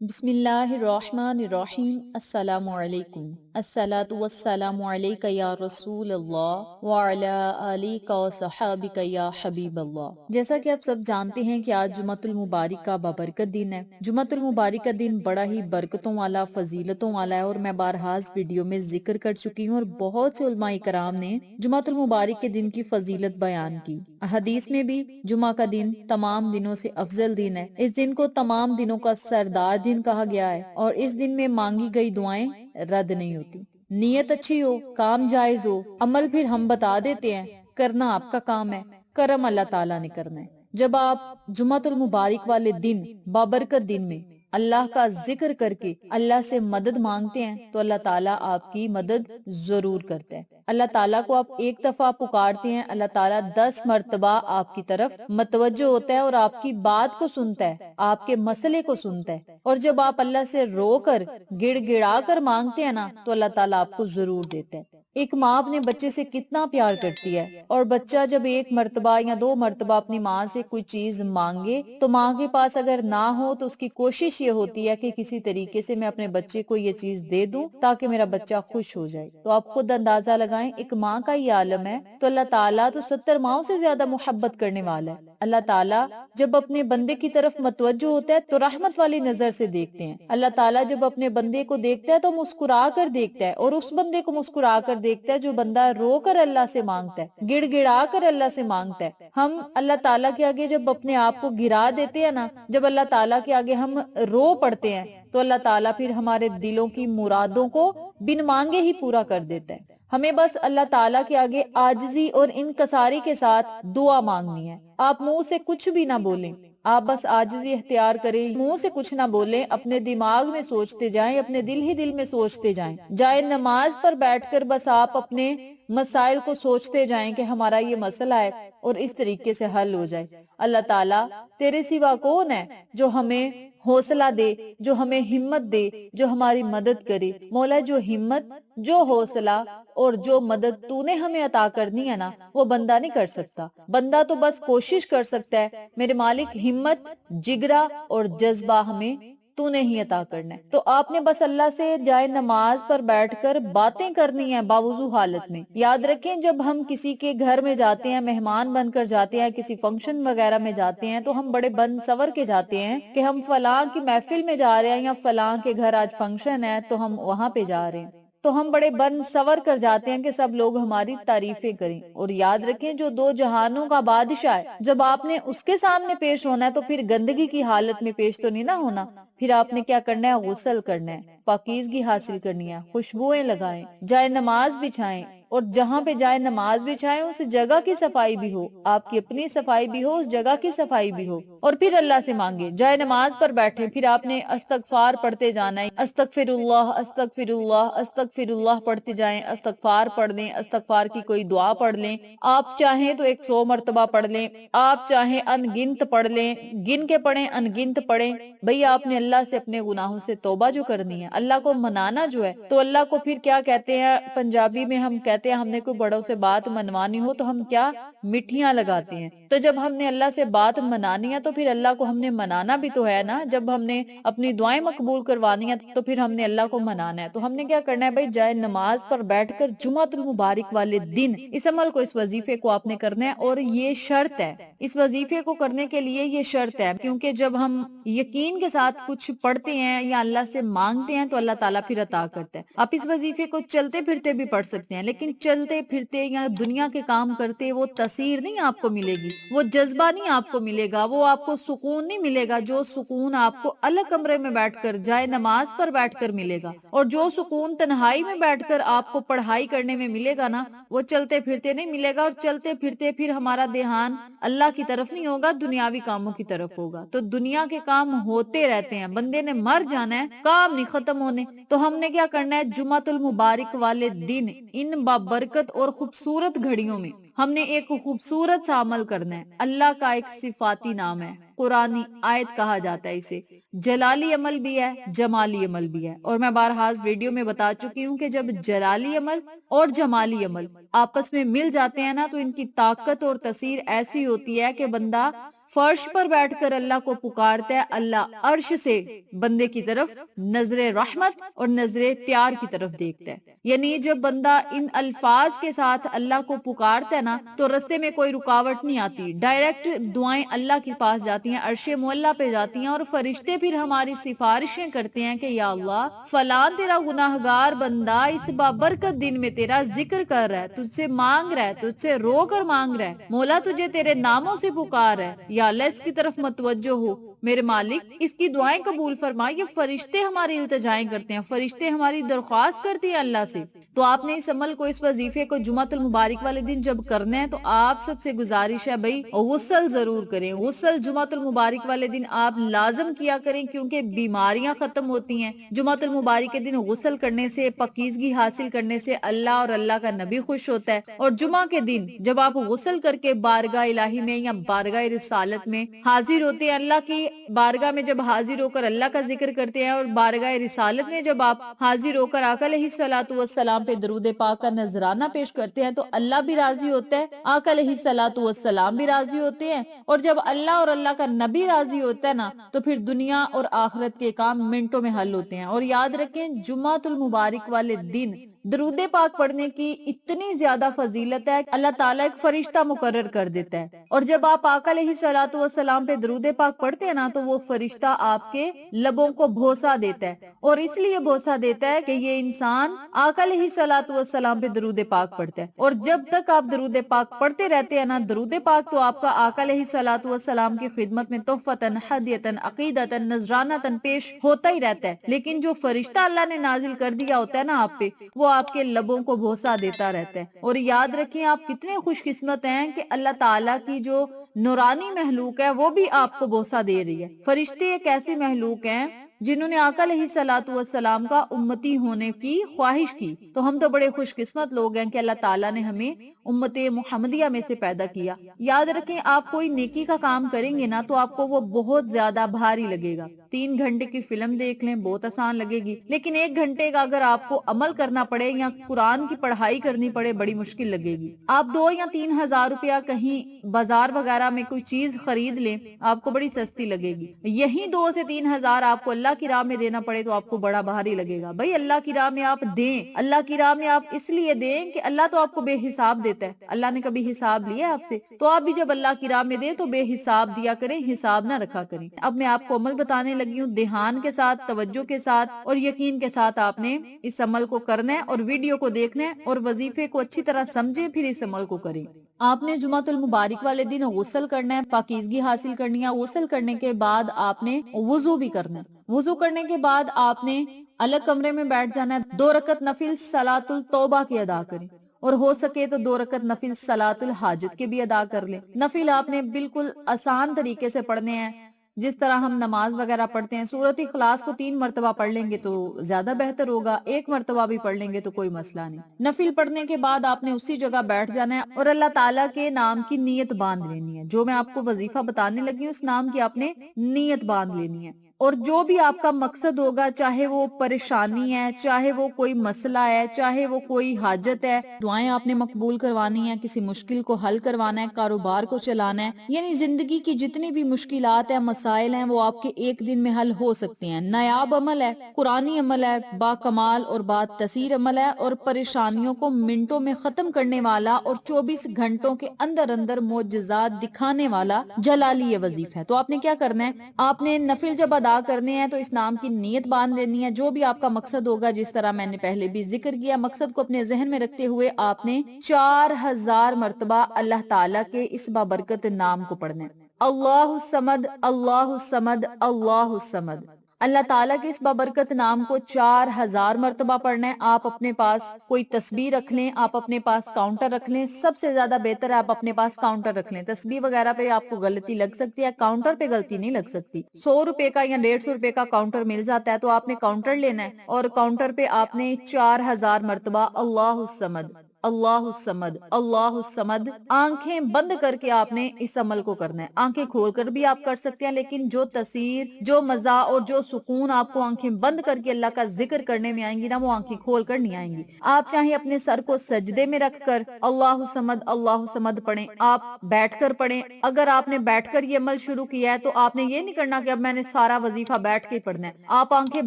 بسم اللہ الرحمن الرحیم السلام علیکم الصلاۃ والسلام علیک یا رسول اللہ وعلی آلک وصحابک یا حبیب اللہ۔ جیسا کہ آپ سب جانتے ہیں کہ آج جمعۃ المبارک کا بابرکت دن ہے۔ جمعۃ المبارک کا دن بڑا ہی برکتوں والا، فضیلتوں والا ہے، اور میں بارہا اس ویڈیو میں ذکر کر چکی ہوں، اور بہت سے علماء کرام نے جمعۃ المبارک کے دن کی فضیلت بیان کی۔ حدیث میں بھی جمعہ کا دن تمام دنوں سے افضل دن ہے۔ اس دن کو تمام دنوں کا سردار دن کہا گیا ہے، اور اس دن میں مانگی گئی دعائیں رد نہیں ہوتی۔ نیت اچھی ہو، کام جائز ہو، عمل پھر ہم بتا دیتے ہیں، کرنا آپ کا کام ہے، کرم اللہ تعالیٰ نے کرنا ہے۔ جب آپ جمعۃ المبارک والے دن، بابرکت دن میں اللہ کا ذکر کر کے اللہ سے مدد مانگتے ہیں تو اللہ تعالیٰ آپ کی مدد ضرور کرتا ہے۔ اللہ تعالیٰ کو آپ ایک دفعہ پکارتے ہیں، اللہ تعالیٰ 10 مرتبہ آپ کی طرف متوجہ ہوتا ہے اور آپ کی بات کو سنتا ہے، آپ کے مسئلے کو سنتا ہے۔ اور جب آپ اللہ سے رو کر، گڑ گڑا کر مانگتے ہیں نا تو اللہ تعالیٰ آپ کو ضرور دیتا ہے۔ ایک ماں اپنے بچے سے کتنا پیار کرتی ہے، اور بچہ جب ایک مرتبہ یا 2 مرتبہ اپنی ماں سے کوئی چیز مانگے تو ماں کے پاس اگر نہ ہو تو اس کی کوشش یہ ہوتی ہے کہ کسی طریقے سے میں اپنے بچے کو یہ چیز دے دوں تاکہ میرا بچہ خوش ہو جائے۔ تو آپ خود اندازہ لگائیں، ایک ماں کا یہ عالم ہے تو اللہ تعالیٰ تو 70 ماؤں سے زیادہ محبت کرنے والا ہے۔ اللہ تعالیٰ جب اپنے بندے کی طرف متوجہ ہوتا ہے تو رحمت والی نظر سے دیکھتے ہیں۔ اللہ تعالیٰ جب اپنے بندے کو دیکھتا ہے تو مسکرا کر دیکھتا ہے، اور اس بندے کو مسکرا کر دیکھتا ہے جو بندہ رو کر اللہ سے مانگتا ہے، گڑ گڑا کر اللہ سے مانگتا ہے۔ ہم اللہ تعالیٰ کے آگے جب اپنے آپ کو گرا دیتے ہیں نا، جب اللہ تعالیٰ کے آگے ہم رو پڑتے ہیں تو اللہ تعالیٰ پھر ہمارے دلوں کی مرادوں کو بن مانگے ہی پورا کر دیتا ہے۔ ہمیں بس اللہ تعالیٰ کے آگے عاجزی اور انکساری کے ساتھ دعا مانگنی ہے۔ آپ منہ سے کچھ بھی نہ بولیں، آپ بس عاجزی اختیار کریں، منہ سے کچھ نہ بولیں، اپنے دماغ میں سوچتے جائیں، اپنے دل ہی دل میں سوچتے جائیں۔ جائے نماز پر بیٹھ کر بس آپ اپنے مسائل کو سوچتے جائیں کہ ہمارا یہ مسئلہ ہے اور اس طریقے سے حل ہو جائے۔ اللہ تعالیٰ تیرے سوا کون ہے جو ہمیں حوصلہ دے، جو ہمیں ہمت دے، جو ہماری مدد کرے؟ مولا جو ہمت، جو حوصلہ اور جو مدد تو نے ہمیں عطا کرنی ہے نا، وہ بندہ نہیں کر سکتا۔ بندہ تو بس کوشش کر سکتا ہے، میرے مالک ہمت، جگرا اور جذبہ ہمیں تو نے ہی عطا کرنا ہے۔ تو آپ نے بس اللہ سے جائے نماز پر بیٹھ کر باتیں کرنی ہیں باوضو حالت میں۔ یاد رکھیں جب ہم کسی کے گھر میں جاتے ہیں، مہمان بن کر جاتے ہیں، کسی فنکشن وغیرہ میں جاتے ہیں تو ہم بڑے بن سور کے جاتے ہیں کہ ہم فلاں کی محفل میں جا رہے ہیں یا فلاں کے گھر آج فنکشن ہے تو ہم وہاں پہ جا رہے ہیں، تو ہم بڑے بن سور کر جاتے ہیں کہ سب لوگ ہماری تعریفیں کریں۔ اور یاد رکھیں جو 2 جہانوں کا بادشاہ ہے، جب آپ نے اس کے سامنے پیش ہونا ہے تو پھر گندگی کی حالت میں پیش تو نہیں نہ ہونا۔ پھر آپ نے کیا کرنا ہے؟ غسل کرنا ہے، پاکیزگی حاصل کرنی ہے، خوشبوئیں لگائیں، جائے نماز بچھائیں، اور جہاں پہ جائے نماز بچھائیں اس جگہ کی صفائی بھی ہو، آپ کی اپنی صفائی بھی ہو، اس جگہ کی صفائی بھی ہو، اور پھر اللہ سے مانگے۔ جائے نماز پر بیٹھے پھر آپ نے استغفار پڑھتے جانا ہے، استغفر اللہ استغفر اللہ استغفر اللہ پڑھتے جائیں، استغفار پڑھ لیں، استغفار کی کوئی دعا پڑھ لیں، آپ چاہیں تو 100 مرتبہ پڑھ لیں، آپ چاہیں ان گنت پڑھ لیں، گن کے پڑھیں، ان گنت پڑھیں۔ بھئی آپ نے اللہ سے اپنے گناہوں سے توبہ جو کرنی ہے، اللہ کو منانا جو ہے، تو اللہ کو پھر کیا کہتے ہیں؟ پنجابی میں ہم کہتے ہیں ہم نے کوئی بڑوں سے بات منوانی ہو تو ہم کیا مٹھیاں لگاتے ہیں۔ تو جب ہم نے اللہ سے بات منانی ہے تو پھر اللہ کو ہم نے منانا بھی تو ہے نا۔ جب ہم نے اپنی دعائیں مقبول کروانی ہے تو پھر ہم نے اللہ کو منانا ہے۔ تو ہم نے کیا کرنا ہے؟ بھئی جائے نماز پر بیٹھ کر جمعۃ المبارک والے دن اس عمل کو، اس وظیفے کو آپ نے کرنا ہے، اور یہ شرط ہے، اس وظیفے کو کرنے کے لیے یہ شرط ہے، کیونکہ جب ہم یقین کے ساتھ کچھ پڑھتے ہیں یا اللہ سے مانگتے ہیں تو اللہ تعالیٰ پھر عطا کرتا ہے۔ آپ اس وظیفے کو چلتے پھرتے بھی پڑھ سکتے ہیں، لیکن چلتے پھرتے یا دنیا کے کام کرتے وہ تاثیر نہیں آپ کو ملے گی، وہ جذبہ نہیں آپ کو ملے گا، وہ آپ کو سکون نہیں ملے گا جو سکون آپ کو الگ کمرے میں بیٹھ کر جائے نماز پر بیٹھ کر ملے گا، اور جو سکون تنہائی میں بیٹھ کر آپ کو پڑھائی کرنے میں ملے گا نا، وہ چلتے پھرتے نہیں ملے گا۔ اور چلتے پھرتے پھر ہمارا دھیان اللہ کی طرف نہیں ہوگا، دنیاوی کاموں کی طرف ہوگا۔ تو دنیا کے کام ہوتے رہتے ہیں، بندے نے مر جانا ہے، کام نہیں ختم ہونے۔ تو ہم نے کیا کرنا ہے؟ جمعۃ المبارک والے دن ان بابرکت اور خوبصورت گھڑیوں میں ہم نے ایک خوبصورت سا عمل کرنا ہے۔ اللہ کا ایک صفاتی نام ہے، قرآنی آیت کہا جاتا ہے اسے، جلالی عمل بھی ہے، جمالی عمل بھی ہے۔ اور میں بارہا اس ویڈیو میں بتا چکی ہوں کہ جب جلالی عمل اور جمالی عمل آپس میں مل جاتے ہیں نا تو ان کی طاقت اور تاثیر ایسی ہوتی ہے کہ بندہ فرش پر بیٹھ کر اللہ کو پکارتا ہے، اللہ عرش سے بندے کی طرف نظر رحمت اور نظر پیار کی طرف دیکھتا ہے. یعنی جب بندہ ان الفاظ کے ساتھ اللہ کو پکارتا ہے نا تو رستے میں کوئی رکاوٹ نہیں آتی، ڈائریکٹ دعائیں اللہ کے پاس جاتی ہیں، عرش معلیٰ پہ جاتی ہیں، اور فرشتے پھر ہماری سفارشیں کرتے ہیں کہ یا اللہ فلاں تیرا گناہگار بندہ اس بابرکت دن میں تیرا ذکر کر رہا ہے، تجھ سے مانگ رہا ہے، تجھ سے رو کر مانگ رہا ہے، مولا تجھے تیرے ناموں سے پکار ہے، یا اللہ اس کی طرف متوجہ ہو، میرے مالک اس کی دعائیں قبول فرما. یہ فرشتے ہماری التجائیں کرتے ہیں، فرشتے ہماری درخواست کرتے ہیں اللہ سے. تو آپ نے اس عمل کو، اس وظیفے کو جمعۃ المبارک والے دن جب کرنا ہے تو آپ سب سے گزارش ہے بھائی غسل ضرور کریں. غسل جمعۃ المبارک والے دن آپ لازم کیا کریں، کیونکہ بیماریاں ختم ہوتی ہیں. جمعۃ المبارک کے دن غسل کرنے سے، پاکیزگی حاصل کرنے سے اللہ اور اللہ کا نبی خوش ہوتا ہے. اور جمعہ کے دن جب آپ غسل کر کے بارگاہ الہی میں یا بارگاہ رسالت میں حاضر ہوتے ہیں، اللہ کی بارگاہ میں جب حاضر ہو کر اللہ کا ذکر کرتے ہیں، اور بارگاہ رسالت میں جب آپ حاضر ہو کر آقا علیہ الصلوۃ والسلام پہ درود پاک کا نذرانہ پیش کرتے ہیں تو اللہ بھی راضی ہوتا ہے، آقا علیہ الصلوۃ والسلام بھی راضی ہوتے ہیں. اور جب اللہ اور اللہ کا نبی راضی ہوتا ہے نا تو پھر دنیا اور آخرت کے کام منٹوں میں حل ہوتے ہیں. اور یاد رکھیں جمعۃ المبارک والے دن درود پاک پڑھنے کی اتنی زیادہ فضیلت ہے کہ اللہ تعالیٰ ایک فرشتہ مقرر کر دیتا ہے، اور جب آپ آقا علیہ الصلوۃ والسلام پہ درود پاک پڑھتے ہیں نا تو وہ فرشتہ آپ کے لبوں کو بھوسا دیتا ہے. اور اس لیے بھوسا دیتا ہے کہ یہ انسان آقا علیہ الصلوۃ والسلام پہ درود پاک پڑھتا ہے. اور جب تک آپ درود پاک پڑھتے رہتے ہیں نا، درود پاک تو آپ کا آقا علیہ الصلوۃ والسلام کی خدمت میں تحفتاً، ہدیتاً، عقیدتاً، نذرانتاً پیش ہوتا ہی رہتا ہے. لیکن جو فرشتہ اللہ نے نازل کر دیا ہوتا ہے نا آپ پہ، وہ آپ کے لبوں کو بھوسا دیتا رہتا ہے. اور یاد رکھیں آپ کتنے خوش قسمت ہیں کہ اللہ تعالیٰ کی جو نورانی محلوق ہے وہ بھی آپ کو بوسا دے رہی ہے. فرشتے ایک ایسی محلوق ہیں جنہوں نے آقا علیہ الصلوۃ والسلام کا امتی ہونے کی خواہش کی. تو ہم تو بڑے خوش قسمت لوگ ہیں کہ اللہ تعالیٰ نے ہمیں امت محمدیہ میں سے پیدا کیا. یاد رکھیں آپ کوئی نیکی کا کام کریں گے نا تو آپ کو وہ بہت زیادہ بھاری لگے گا. 3 گھنٹے کی فلم دیکھ لیں بہت آسان لگے گی، لیکن 1 گھنٹے کا اگر آپ کو عمل کرنا پڑے یا قرآن کی پڑھائی کرنی پڑے بڑی مشکل لگے گی. آپ 2 یا 3 ہزار روپیہ کہیں بازار وغیرہ میں کوئی چیز خرید لیں، آپ کو بڑی سستی لگے گی. یہی 2 سے 3 ہزار آپ کو اللہ کی راہ میں دینا پڑے تو آپ کو بڑا بھاری لگے گا. بھائی اللہ کی راہ میں آپ دیں، اللہ کی راہ میں آپ اس لیے دیں کہ اللہ تو آپ کو بے حساب دیتا ہے. اللہ نے کبھی حساب لیا آپ سے؟ تو آپ بھی جب اللہ کی راہ میں دیں تو بے حساب دیا کریں، حساب نہ رکھا کریں. اب میں آپ کو عمل بتانے لگی ہوں، دھیان کے ساتھ، توجہ کے ساتھ اور یقین کے ساتھ آپ نے اس عمل کو کرنا ہے اور ویڈیو کو دیکھنا ہے اور وظیفے کو اچھی طرح سمجھے پھر اس عمل کو کریں. آپ نے جمعۃ المبارک والے دن غسل کرنا ہے، پاکیزگی حاصل کرنی ہے. غسل کرنے کے بعد آپ نے وضو بھی کرنا ہے. وضو کرنے کے بعد آپ نے الگ کمرے میں بیٹھ جانا ہے. 2 رکعت نفل صلاۃ التوبہ کی ادا کریں، اور ہو سکے تو 2 رکعت نفل صلاۃ الحاجت کے بھی ادا کر لیں. نفل آپ نے بالکل آسان طریقے سے پڑھنے ہیں، جس طرح ہم نماز وغیرہ پڑھتے ہیں. سورۃ اخلاص کو 3 مرتبہ پڑھ لیں گے تو زیادہ بہتر ہوگا، 1 مرتبہ بھی پڑھ لیں گے تو کوئی مسئلہ نہیں. نفل پڑھنے کے بعد آپ نے اسی جگہ بیٹھ جانا ہے اور اللہ تعالیٰ کے نام کی نیت باندھ لینی ہے. جو میں آپ کو وظیفہ بتانے لگی ہوں اس نام کی آپ نے نیت باندھ لینی ہے. اور جو بھی آپ کا مقصد ہوگا، چاہے وہ پریشانی ہے، چاہے وہ کوئی مسئلہ ہے، چاہے وہ کوئی حاجت ہے، دعائیں آپ نے مقبول کروانی ہے، کسی مشکل کو حل کروانا ہے، کاروبار کو چلانا ہے، یعنی زندگی کی جتنی بھی مشکلات ہیں، مسائل ہیں، وہ آپ کے ایک دن میں حل ہو سکتے ہیں. نایاب عمل ہے، قرآنی عمل ہے، با کمال اور با تاثیر عمل ہے، اور پریشانیوں کو منٹوں میں ختم کرنے والا اور 24 گھنٹوں کے اندر اندر معجزات دکھانے والا جلالی وظیفہ ہے. تو آپ نے کیا کرنا ہے، آپ نے نفل جب ادا کرنے ہیں تو اس نام کی نیت باندھ لینی ہے. جو بھی آپ کا مقصد ہوگا، جس طرح میں نے پہلے بھی ذکر کیا، مقصد کو اپنے ذہن میں رکھتے ہوئے آپ نے 4000 مرتبہ اللہ تعالیٰ کے اس بابرکت نام کو پڑھنا ہے. اللہ الصمد، اللہ الصمد، اللہ الصمد. اللہ تعالیٰ کے اس بابرکت نام کو 4000 مرتبہ پڑھنا ہے. آپ اپنے پاس کوئی تسبیح رکھ لیں، آپ اپنے پاس کاؤنٹر رکھ لیں. سب سے زیادہ بہتر ہے آپ اپنے پاس کاؤنٹر رکھ لیں. تسبیح وغیرہ پہ آپ کو غلطی لگ سکتی ہے، کاؤنٹر پہ غلطی نہیں لگ سکتی. 100 روپے کا یا 150 روپے کا کاؤنٹر مل جاتا ہے تو آپ نے کاؤنٹر لینا ہے اور کاؤنٹر پہ آپ نے 4000 مرتبہ اللہ الصمد، اللہ الصمد، اللہ الصمد، آنکھیں بند کر کے آپ نے اس عمل کو کرنا ہے۔ آنکھیں کھول کر بھی آپ کر سکتے ہیں، لیکن جو تاثیر، جو مزہ اور جو سکون آپ کو آنکھیں بند کر کے اللہ کا ذکر کرنے میں آئیں گی نا، وہ آنکھیں کھول کر نہیں آئیں گی۔ آپ چاہیں اپنے سر کو سجدے میں رکھ کر اللہ الصمد، اللہ الصمد پڑھیں، آپ بیٹھ کر پڑھیں۔ اگر آپ نے بیٹھ کر یہ عمل شروع کیا ہے تو آپ نے یہ نہیں کرنا کہ اب میں نے سارا وظیفہ بیٹھ کے ہی پڑھنا ہے۔ آپ آنکھیں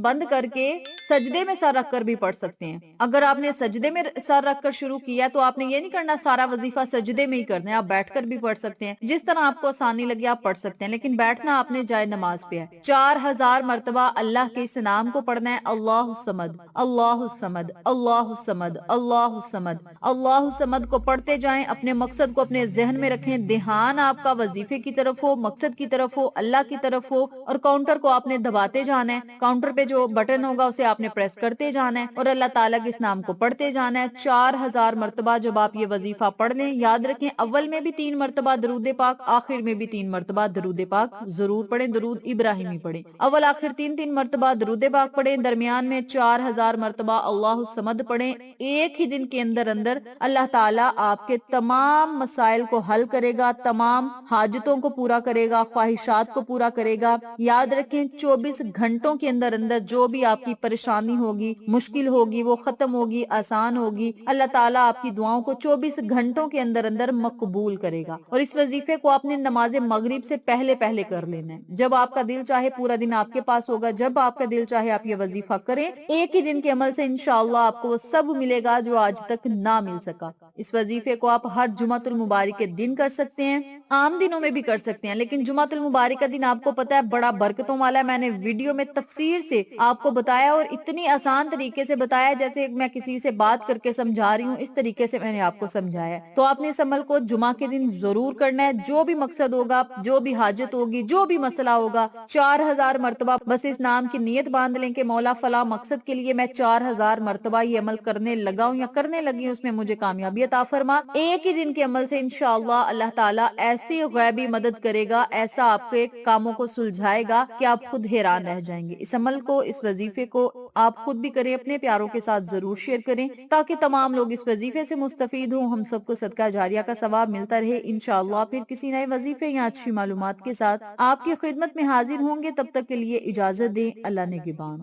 بند کر کے سجدے میں سر رکھ کر بھی پڑھ سکتے ہیں۔ اگر آپ نے سجدے میں سر رکھ کر شروع کیا تو آپ نے یہ نہیں کرنا سارا وظیفہ سجدے میں ہی کرنا ہے، آپ بیٹھ کر بھی پڑھ سکتے ہیں، جس طرح آپ کو آسانی لگے آپ پڑھ سکتے ہیں، لیکن بیٹھنا آپ نے جائے نماز پہ ہے۔ 4000 مرتبہ اللہ کے اس نام کو پڑھنا ہے، اللہ الصمد، اللہ الصمد، اللہ الصمد، اللہ الصمد، اللہ الصمد کو پڑھتے جائیں۔ اپنے مقصد کو اپنے ذہن میں رکھیں، دھیان آپ کا وظیفے کی طرف ہو، مقصد کی طرف ہو، اللہ کی طرف ہو، اور کاؤنٹر کو آپ نے دباتے جانا ہے، کاؤنٹر پہ جو بٹن ہوگا اسے آپ نے پریس کرتے جانا ہے اور اللہ تعالیٰ کے اس نام کو پڑھتے جانا ہے 4000 مرتبہ۔ جب آپ یہ وظیفہ پڑھ لیں، یاد رکھیں اول میں بھی 3 مرتبہ درود پاک، آخر میں بھی 3 مرتبہ درود پاک ضرور پڑھیں، درود ابراہیمی پڑھیں۔ اول آخر 3 مرتبہ درود پاک پڑھیں، درمیان میں 4000 مرتبہ اللہ الصمد پڑھیں۔ ایک ہی دن کے اندر اندر اللہ تعالیٰ آپ کے تمام مسائل کو حل کرے گا، تمام حاجتوں کو پورا کرے گا، خواہشات کو پورا کرے گا۔ یاد رکھیں 24 گھنٹوں کے اندر اندر جو بھی آپ کی پریشانی ہوگی، مشکل ہوگی، وہ ختم ہوگی، آسان ہوگی۔ اللہ تعالیٰ آپ کی دعاؤں کو 24 گھنٹوں کے اندر اندر مقبول کرے گا۔ اور اس وظیفے کو آپ نے نماز مغرب سے پہلے پہلے کر لینا ہے۔ جب آپ کا دل چاہے پورا دن آپ کے پاس ہوگا، جب آپ کا دل چاہے آپ یہ وظیفہ کریں، ایک ہی دن کے عمل سے انشاءاللہ آپ کو وہ سب ملے گا جو آج تک نہ مل سکا۔ اس وظیفے کو آپ ہر جمعۃ المبارک کے دن کر سکتے ہیں، عام دنوں میں بھی کر سکتے ہیں، لیکن جمعۃ المبارک کا دن آپ کو پتا ہے بڑا برکتوں والا ہے۔ میں نے ویڈیو میں تفصیل سے آپ کو بتایا اور اتنی آسان طریقے سے بتایا جیسے میں کسی سے بات کر کے سمجھا رہی ہوں، اس طریقے سے میں نے آپ کو سمجھایا ہے۔ تو آپ نے اس عمل کو جمعہ کے دن ضرور کرنا ہے۔ جو بھی مقصد ہوگا، جو بھی حاجت ہوگی، جو بھی مسئلہ ہوگا، 4000 مرتبہ بس اس نام کی نیت باندھ لیں کہ مولا فلاں مقصد کے لیے میں 4000 مرتبہ یہ عمل کرنے لگا ہوں یا کرنے لگی ہوں، اس میں مجھے کامیابی عطا فرما۔ ایک ہی دن کے عمل سے انشاءاللہ اللہ تعالیٰ ایسی غیبی مدد کرے گا، ایسا آپ کے کاموں کو سلجھائے گا کہ آپ خود حیران رہ جائیں گے۔ اس عمل کو، اس وظیفے کو آپ خود بھی کریں، اپنے پیاروں کے ساتھ ضرور شیئر کریں تاکہ تمام لوگ اس وظیفے سے مستفید ہوں، ہم سب کو صدقہ جاریہ کا ثواب ملتا رہے۔ انشاءاللہ پھر کسی نئے وظیفے یا اچھی معلومات کے ساتھ آپ کی خدمت میں حاضر ہوں گے، تب تک کے لیے اجازت دیں، اللہ نگہبان۔